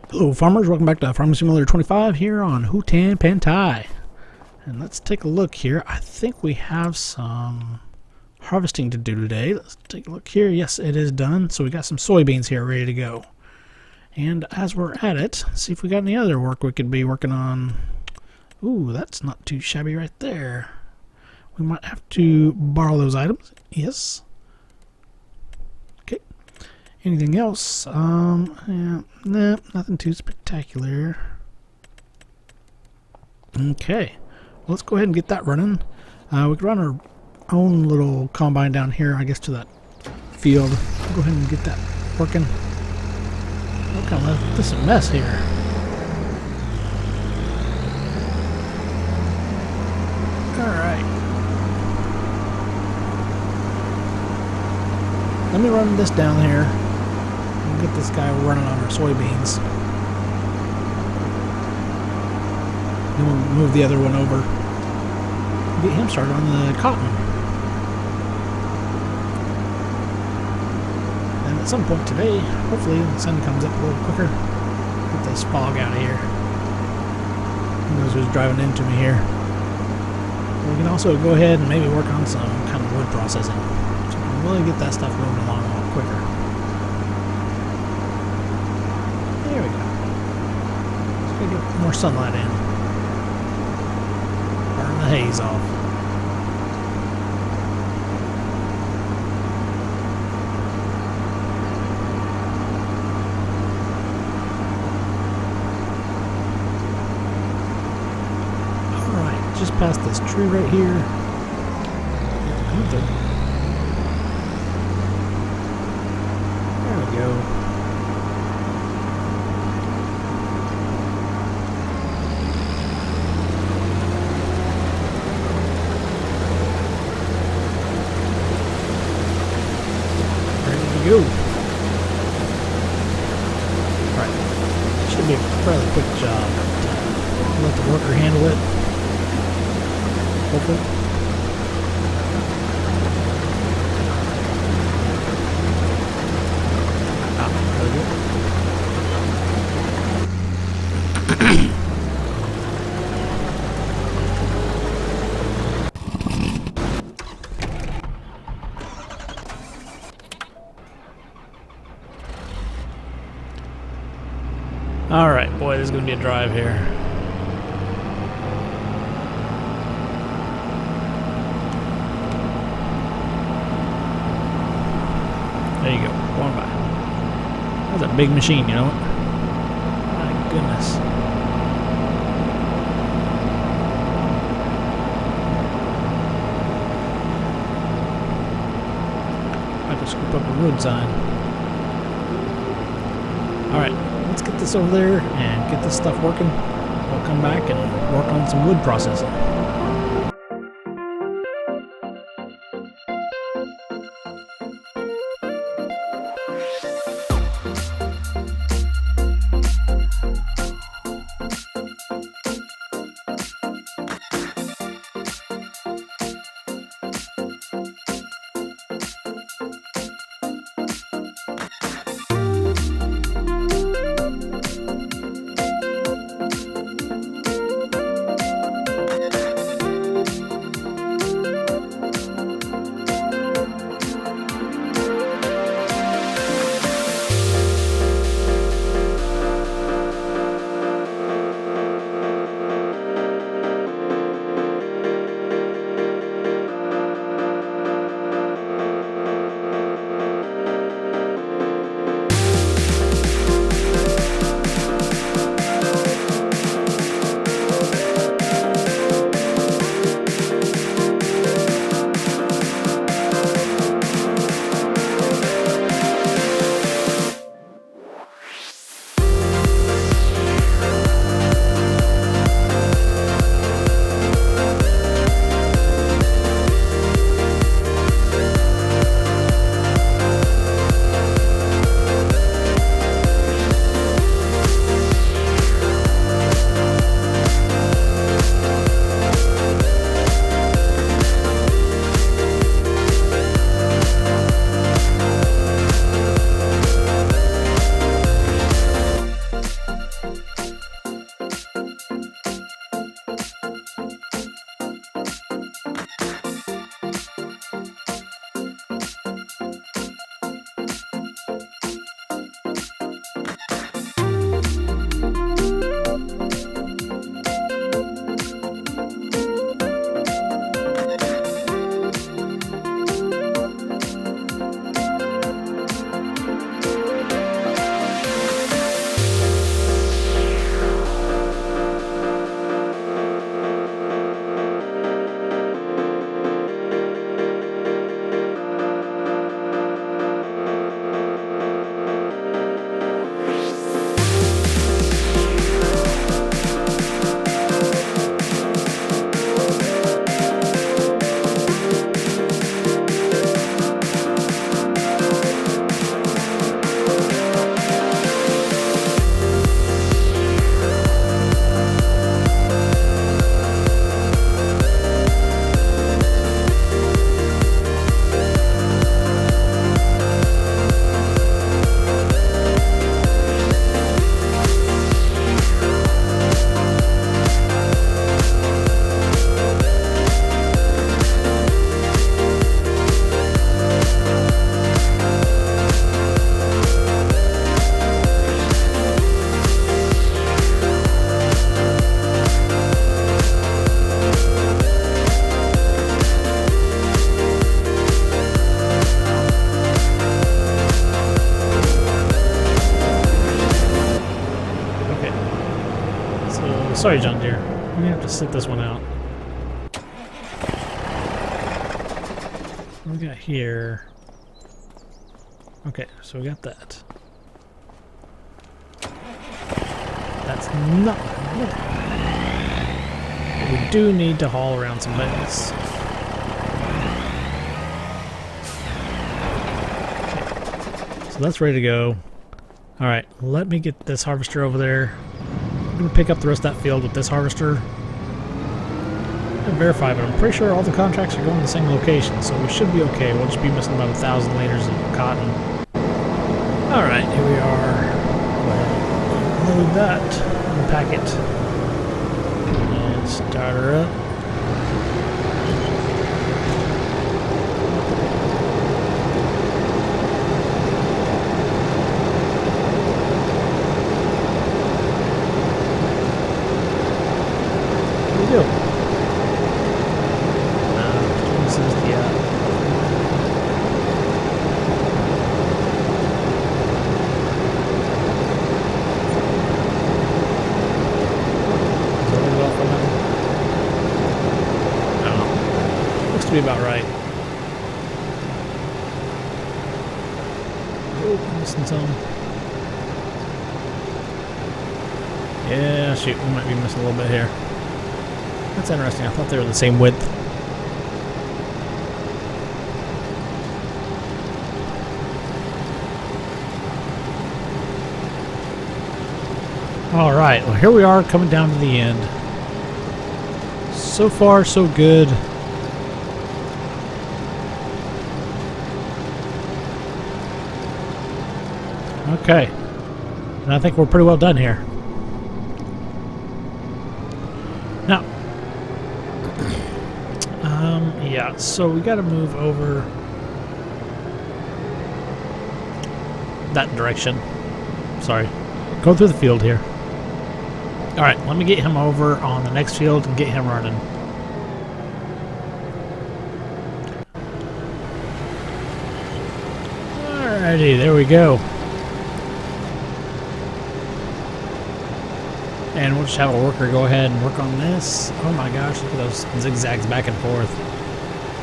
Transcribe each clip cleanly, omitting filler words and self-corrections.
Hello farmers, welcome back to Farming Simulator 25 here on Hutan Pantai. And let's take a look here. I think we have some harvesting to do today. Let's take a look here. Yes, it is done. So we got some soybeans here ready to go. And as we're at it, see if we got any other work we could be working on. Ooh, that's not too shabby right there. We might have to borrow those items. Yes. Okay. Anything else? Yeah, nah, nothing too spectacular. Okay, well, let's go ahead and get that running. We could run our own little combine down here, I guess, to that field. Go ahead and get that working. Look how this is a mess here. Alright. Let me run this down here and get this guy running on our soybeans. Then we'll move the other one over. Get him started on the cotton. And at some point today, hopefully when the sun comes up a little quicker, get this fog out of here. Who knows who's driving into me here. We can also go ahead and maybe work on some kind of wood processing. So we can really get that stuff moving along a lot quicker. There we go. Let's go get more sunlight in. Burn the haze off. Alright, just past this tree right here. There we go. Go. Right. Should be a fairly quick job. Let the worker handle it. Hopefully. Alright, boy, this is going to be a drive here. There you go, going by. That's a big machine, you know? My goodness. I have to scoop up a road sign. Alright. Let's get this over there and get this stuff working. We'll come back and work on some wood processing. sorry, John Deere. I'm gonna have to sit this one out. What we got here? Okay, so we got that. That's not good. But we do need to haul around some bales. Okay, so that's ready to go. Alright, let me get this harvester over there. I'm going to pick up the rest of that field with this harvester. And verify, but I'm pretty sure all the contracts are going to the same location, so we should be okay. We'll just be missing about 1,000 liters of cotton. Alright, here we are. Go ahead and load that, unpack it, and start her up. What do we do? To be about right. Oh, missing some. Yeah, shoot, we might be missing a little bit here. That's interesting. I thought they were the same width. Alright, well here we are coming down to the end. So far, so good. Okay, and I think we're pretty well done here. Now, yeah, so we got to move over that direction. Sorry, go through the field here. All right, let me get him over on the next field and get him running. Alrighty, there we go. And we'll just have a worker go ahead and work on this. Oh my gosh, look at those zigzags back and forth.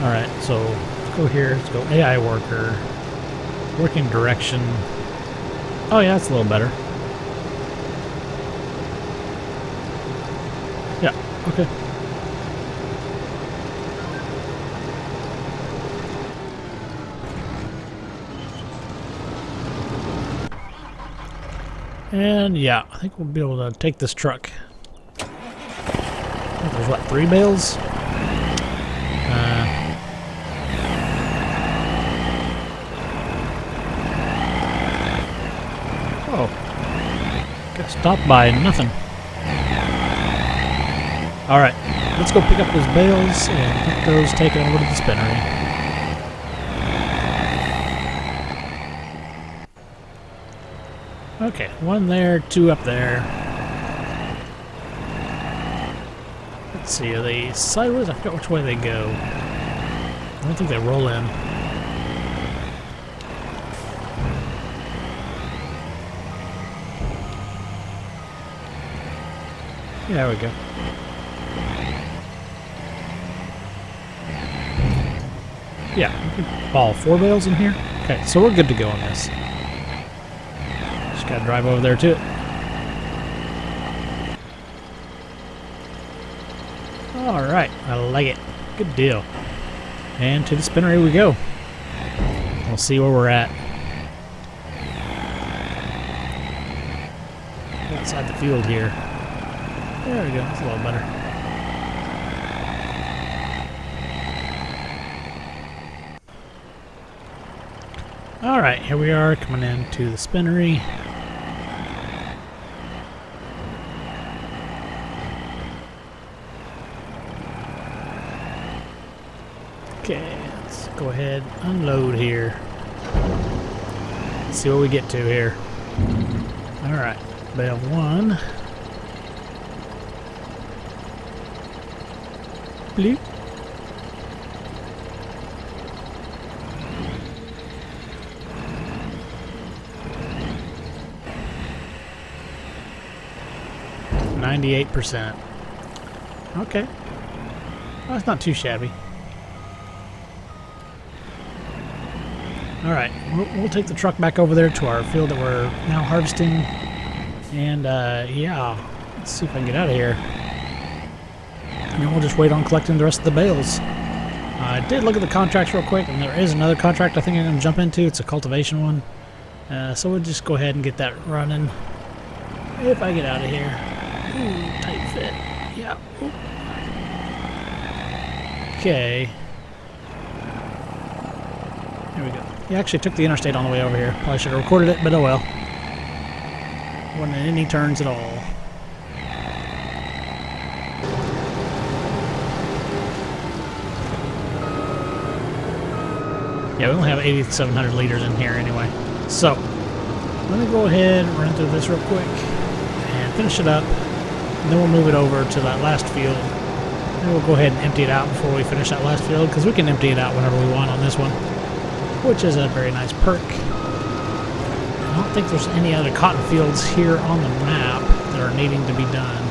Alright, so let's go here. Let's go AI worker. Working direction. Oh yeah, that's a little better. Yeah, okay. And yeah, I think we'll be able to take this truck. I think there's what, 3 bales? Oh. Got stopped by nothing. Alright, let's go pick up those bales and get those taken over to the spinnery. Okay, 1 there, 2 up there. Let's see, are they sideways? I forgot which way they go. I don't think they roll in. Yeah, there we go. Yeah, we can haul 4 bales in here. Okay, so we're good to go on this. Gotta drive over there to it. Alright, I like it. Good deal. And to the spinnery we go. We'll see where we're at. Outside the field here. There we go, that's a little better. Alright, here we are coming into the spinnery. Okay, let's go ahead and unload here. Let's see what we get to here. Alright, bale 1. Bleep. 98%. Okay. Well, that's not too shabby. Alright, we'll take the truck back over there to our field that we're now harvesting. And, yeah, let's see if I can get out of here. And then we'll just wait on collecting the rest of the bales. I did look at the contracts real quick, and there is another contract I think I'm going to jump into. It's a cultivation one. So we'll just go ahead and get that running. If I get out of here. Ooh, tight fit. Yeah. Ooh. Okay. Here we go. He actually took the interstate on the way over here. Probably should have recorded it, but oh well. Wasn't any turns at all. Yeah, we only have 8,700 liters in here anyway. So, let me go ahead and run through this real quick and finish it up. And then we'll move it over to that last field. And we'll go ahead and empty it out before we finish that last field, because we can empty it out whenever we want on this one, which is a very nice perk. I don't think there's any other cotton fields here on the map that are needing to be done.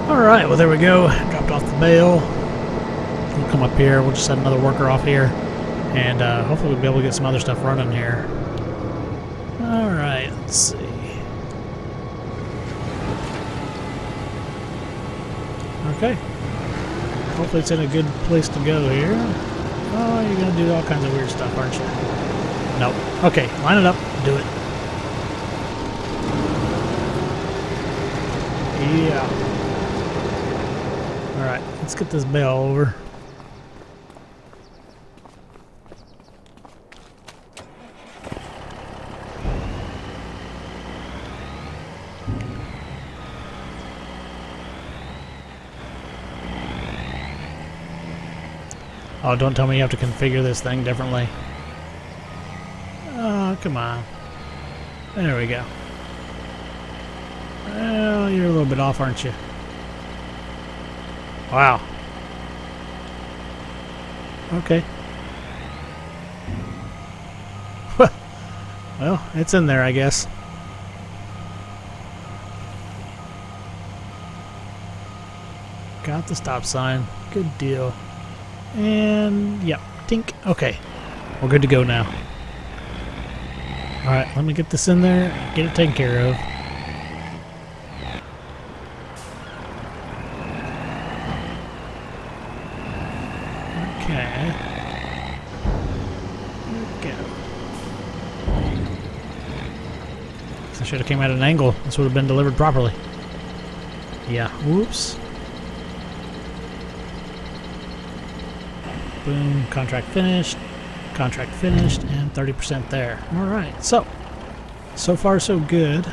Alright, well there we go. Dropped off the bale. We'll come up here. We'll just set another worker off here. And hopefully we'll be able to get some other stuff running here. Alright, let's see. Okay. Hopefully it's in a good place to go here. Oh, you're going to do all kinds of weird stuff, aren't you? Nope. Okay, line it up. Do it. Yeah. Alright, let's get this bale over. Oh, don't tell me you have to configure this thing differently. Oh, come on. There we go. Well, you're a little bit off, aren't you? Wow. Okay. Well, it's in there, I guess. Got the stop sign. Good deal. And, yep, tink. Okay. We're good to go now. Alright, let me get this in there, get it taken care of. Okay. There we go. I should have came at an angle. This would have been delivered properly. Yeah. Whoops. Boom. Contract finished. Contract finished. And 30% there. Alright. So far so good.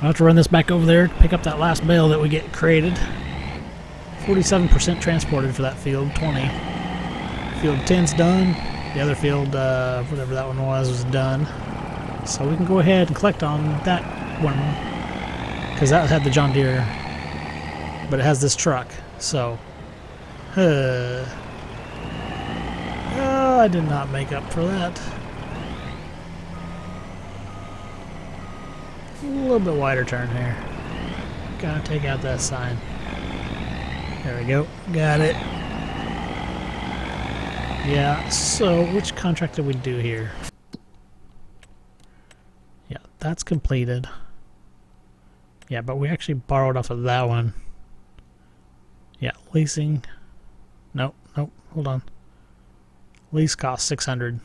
I'll have to run this back over there to pick up that last bale that we get created. 47% transported for that field. 20. Field 10's done. The other field, whatever that one was done. So we can go ahead and collect on that one, because that had the John Deere, but it has this truck. So, oh, I did not make up for that. A little bit wider turn here. Gotta take out that sign. There we go. Got it. Yeah, so which contract did we do here? Yeah, that's completed. Yeah, but we actually borrowed off of that one. Yeah, leasing. Nope, hold on. Lease cost 600.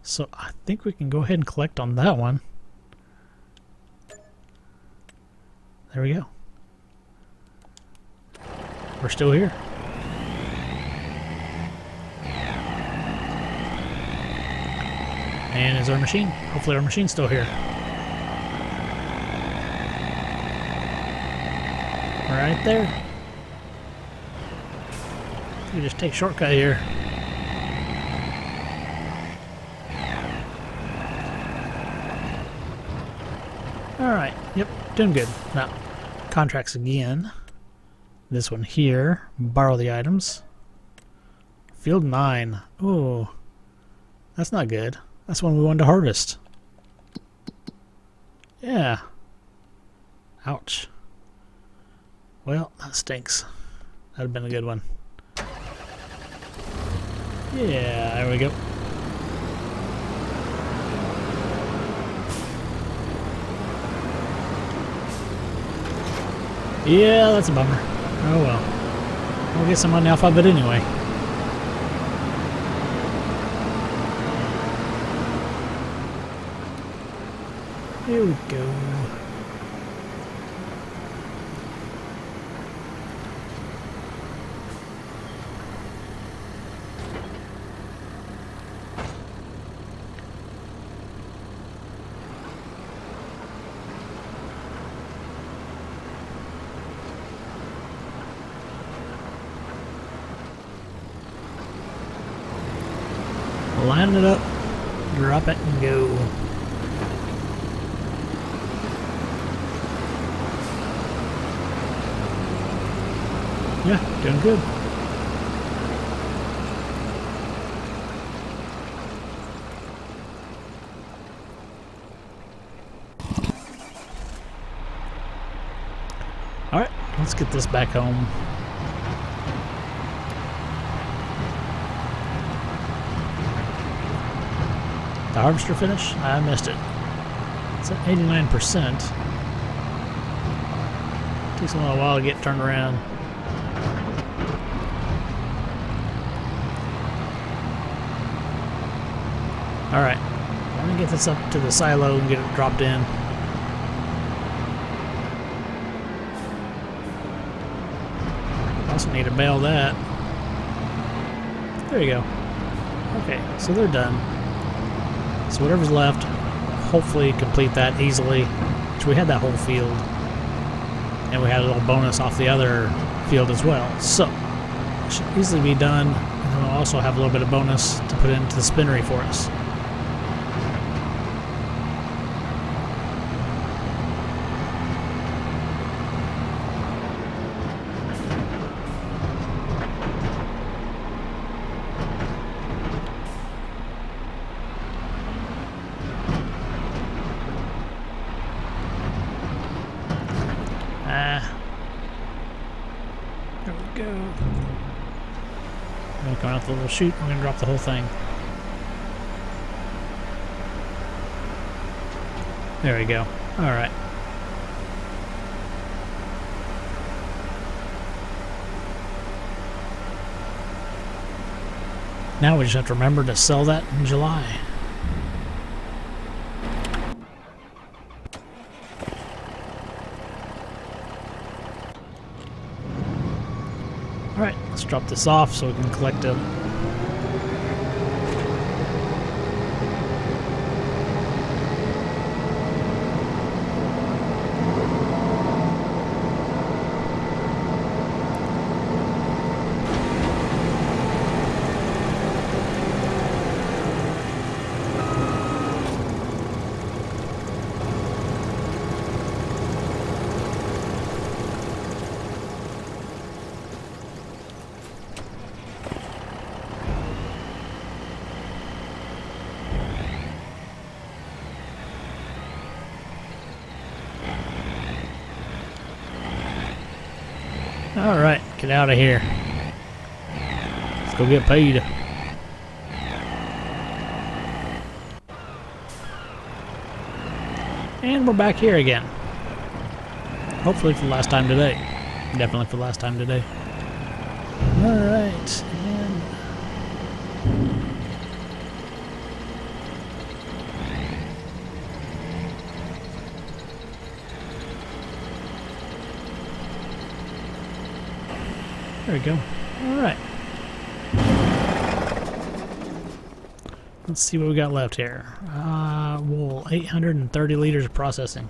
So I think we can go ahead and collect on that one. There we go. We're still here. And is our machine? Hopefully our machine's still here. Right there. You just take a shortcut here. Alright, yep, doing good. Now, contracts again. This one here, borrow the items. Field 9. Ooh, that's not good. That's one we wanted to harvest. Yeah. Ouch. Well, that stinks. That'd have been a good one. Yeah, there we go. Yeah, that's a bummer. Oh well. We'll get some money off of it anyway. Here we go. Line it up, drop it, and go. Yeah, doing good. Alright, let's get this back home. The harvester finish? I missed it. It's at 89%. Takes a little while to get turned around. Alright, let me get this up to the silo and get it dropped in. Also need to bale that. There you go. Okay, so they're done. So whatever's left, hopefully complete that easily. Which we had that whole field. And we had a little bonus off the other field as well. So, it should easily be done. And we'll also have a little bit of bonus to put into the spinnery for us. There we go. We're going to come out the little chute. We're going to drop the whole thing. There we go. Alright. Now we just have to remember to sell that in July. Alright, let's drop this off so we can collect it. Get out of here. Let's go get paid. And we're back here again. Hopefully for the last time today. Definitely for the last time today. Alright, and there we go. Alright. Let's see what we got left here. Wool, 830 liters of processing.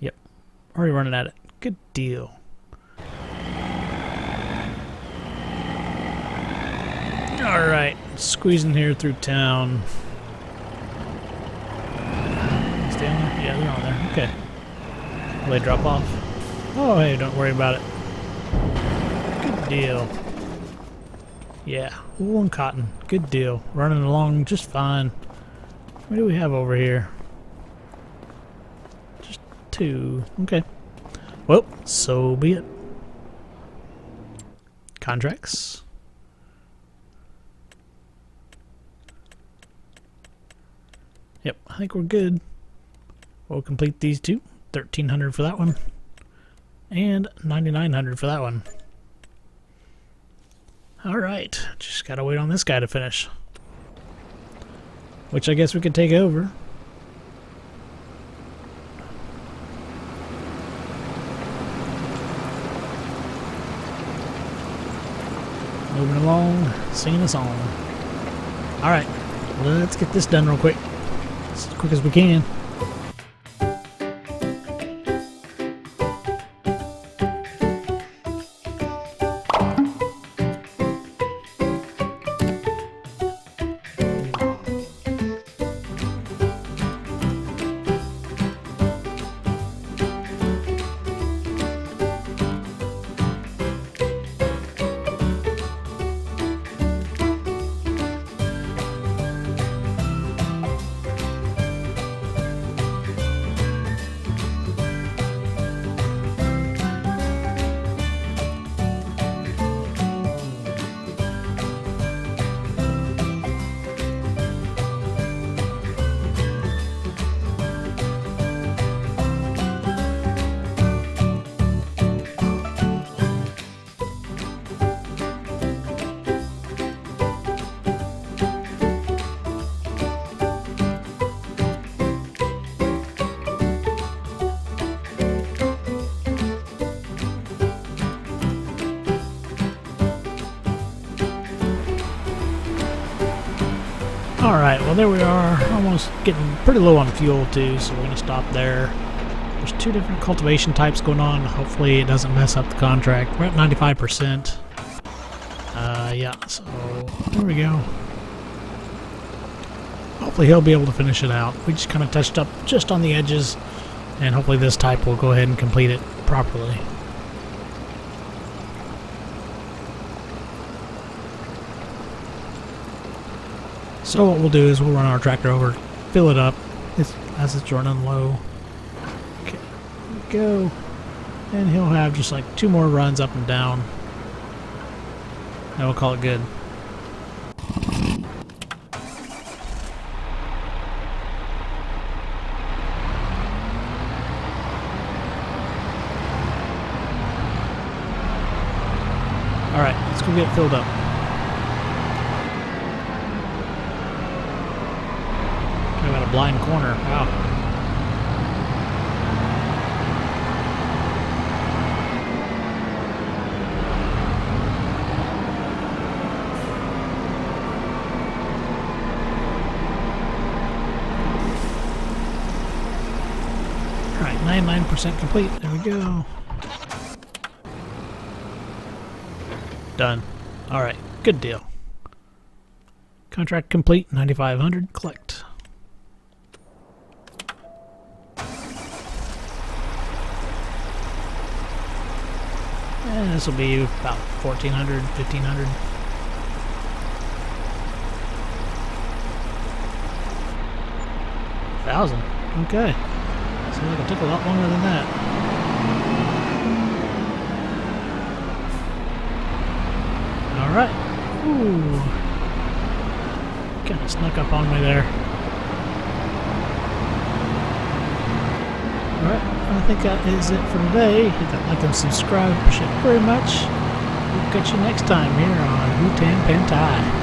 Yep. Already running at it. Good deal. Alright. Squeezing here through town. Stay on there? Yeah, they're on there. Okay. Will they drop off? Oh, hey, don't worry about it. Good deal. Yeah, wool and cotton. Good deal. Running along just fine. What do we have over here? Just 2. Okay. Well, so be it. Contracts. Yep, I think we're good. We'll complete these 2. 1,300 for that one. And 9,900 for that one. Alright, just gotta wait on this guy to finish. Which I guess we could take over. Moving along, singing a song. Alright, let's get this done real quick. As quick as we can. Alright, well there we are, almost getting pretty low on fuel too, so we're going to stop there. There's 2 different cultivation types going on, hopefully it doesn't mess up the contract. We're at 95%. Yeah, so there we go. Hopefully he'll be able to finish it out. We just kind of touched up just on the edges, and hopefully this type will go ahead and complete it properly. So what we'll do is we'll run our tractor over, fill it up as it's running low. Okay, there we go. And he'll have just like 2 more runs up and down. And we'll call it good. Alright, let's go get it filled up. Got a blind corner. Wow. Alright, 99% complete. There we go. Done. Alright, good deal. Contract complete, 9,500, collect. And this will be about 1,400, 1,500. $1,000. Okay. Seems like it took a lot longer than that. Alright. Ooh. Kind of snuck up on me there. Alright, I think that is it for today. Hit that like and subscribe. Appreciate it very much. We'll catch you next time here on Hutan Pantai.